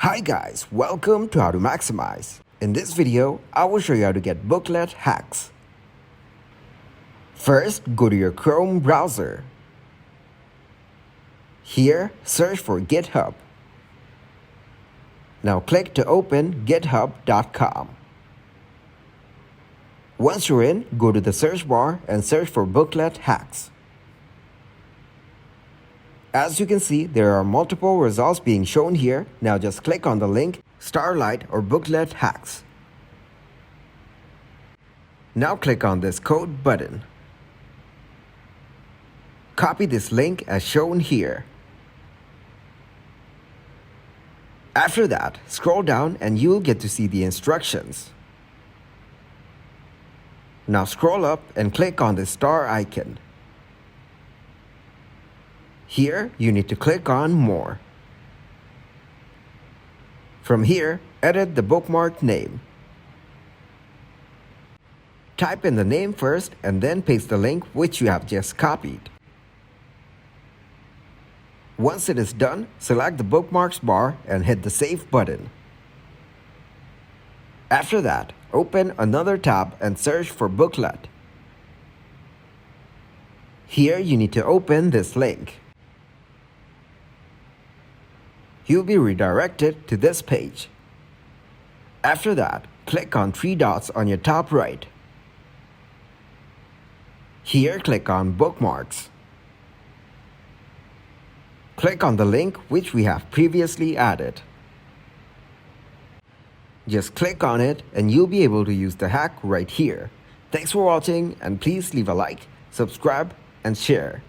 Hi guys, welcome to How to Maximize. In this video, I will show you how to get booklet hacks. First, go to your Chrome browser. Here, search for GitHub. Now click to open github.com. Once you're in, go to the search bar and search for booklet hacks. As you can see, there are multiple results being shown here. Now just click on the link Starlight or Booklet Hacks. Now click on this code button. Copy this link as shown here. After that, scroll down and you'll get to see the instructions. Now scroll up and click on the star icon. Here, you need to click on More. From here, edit the bookmark name. Type in the name first and then paste the link which you have just copied. Once it is done, select the bookmarks bar and hit the Save button. After that, open another tab and search for booklet. Here, you need to open this link. You'll be redirected to this page. After that, click on three dots on your top right. Here, click on Bookmarks. Click on the link which we have previously added. Just click on it and you'll be able to use the hack right here. Thanks for watching and please leave a like, subscribe, and share.